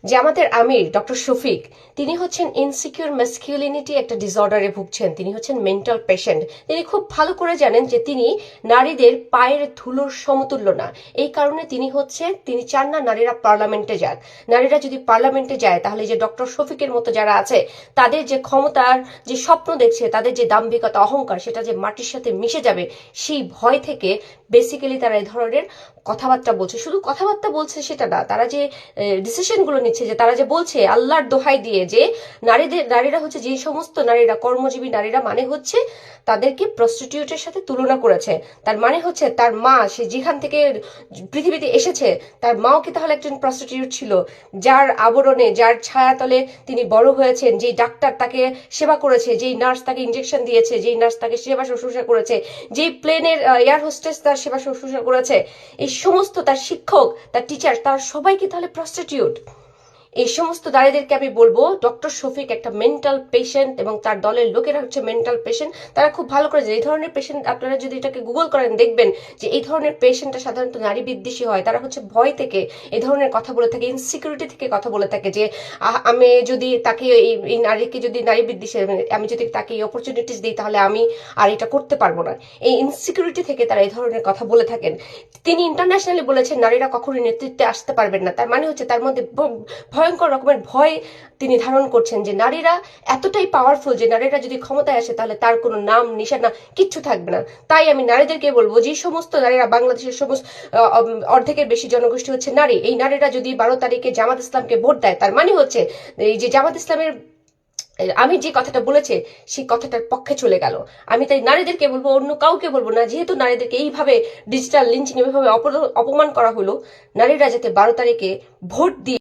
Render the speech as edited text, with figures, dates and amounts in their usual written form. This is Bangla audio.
জামাতের আমির ডক্টর শফিক তিনি হচ্ছেন ইনসিকিউর ম্যাসকিউলিনিটি একটা ডিসঅর্ডারে ভুগছেন। তিনি হচ্ছেন মেন্টাল পেশেন্ট। তিনি খুব ভালো করে জানেন যে তিনি নারীদের পায়ের ধুলোর সমতুল্য না। এই কারণে তিনি চান না নারীরা পার্লামেন্টে যাক। নারীরা যদি পার্লামেন্টে যায় তাহলে যে ডক্টর শফিকের মতো যারা আছে তাদের যে ক্ষমতার যে স্বপ্ন দেখছে, তাদের যে দাম্ভিকতা অহংকার, সেটা যে মাটির সাথে মিশে যাবে সেই ভয় থেকে বেসিক্যালি তারা এই ধরনের কথাবার্তা বলছে। শুধু কথাবার্তা বলছে সেটা না, তারা যে ডিসিশনগুলো নিচ্ছে, যে তারা যে বলছে আল্লাহর দোহাই দিয়ে যে নারীরা হচ্ছে, যে সমস্ত নারীরা কর্মজীবী নারীরা মানে হচ্ছে তাদেরকে প্রস্টিটিউটের সাথে তুলনা করেছে। তার মানে হচ্ছে তার মা, সে যেখান থেকে পৃথিবীতে এসেছে তার মাও কি তাহলে একজন প্রস্টিটিউট ছিল? যার আবরণে, যার ছায়াতলে তিনি বড় হয়েছেন, যেই ডাক্তার তাকে সেবা করেছে, যেই নার্স তাকে ইঞ্জেকশন দিয়েছে, যেই নার্স তাকে সেবা শুশ্রূষা করেছে, যেই প্লেনের এয়ার হোস্টেস তার সেবা শুশ্রূষা করেছে, এই সমস্ত তার শিক্ষক, তার টিচার, তারা সবাই কি তাহলে প্রস্টিটিউট? এই সমস্ত নারীদেরকে আমি বলবো ডক্টর শফিক একটা মেন্টাল পেশেন্ট এবং তার দলের লোকেরা হচ্ছে মেন্টাল পেশেন্ট। তারা খুব ভালো করে যে এই ধরনের পেশেন্ট, আপনারা যদি এটাকে গুগল করেন দেখবেন যে এই ধরনের পেশেন্টটা সাধারণত নারী বিদ্বেষী হয়। তারা হচ্ছে ভয় থেকে এই ধরনের কথা বলে থাকে, ইনসিকিউরিটি থেকে কথা বলে থাকে যে আমি যদি তাকে এই নারীকে যদি নারী বিদ্বেষী, আমি যদি তাকে এই অপরচুনিটিস দিই তাহলে আমি আর এটা করতে পারবো না। এই ইনসিকিউরিটি থেকে তারা এই ধরনের কথা বলে থাকেন। তিনি ইন্টারন্যাশনালি বলেছেন নারীরা কখনোই নেতৃত্বে আসতে পারবেন না। তার মানে হচ্ছে তার মধ্যে ভয়ঙ্কর রকমের ভয় তিনি ধারণ করছেন যে নারীরা এতটাই পাওয়ারফুল যে নারীরা যদি ক্ষমতায় আসে তাহলে তার কোনো নাম নিশানা কিচ্ছু থাকবে না। তাই আমি নারীদেরকে বলবো, যে সমস্ত নারীরা, বাংলাদেশের সমস্ত অর্ধেকের বেশি জনগোষ্ঠী হচ্ছে নারী, এই নারীরা যদি 12 তারিখে জামাত ইসলামকে ভোট দেয় তার মানে হচ্ছে এই যে জামাত ইসলামের আমি যে কথাটা বলেছে সেই কথাটার পক্ষে চলে গেল। আমি তাই নারীদেরকে বলবো, অন্য কাউকে বলবো না, যেহেতু নারীদেরকে এইভাবে ডিজিটাল লিঞ্চিং এভাবে অপমান করা হলো, নারীরা যাতে 12 তারিখে ভোট দিয়ে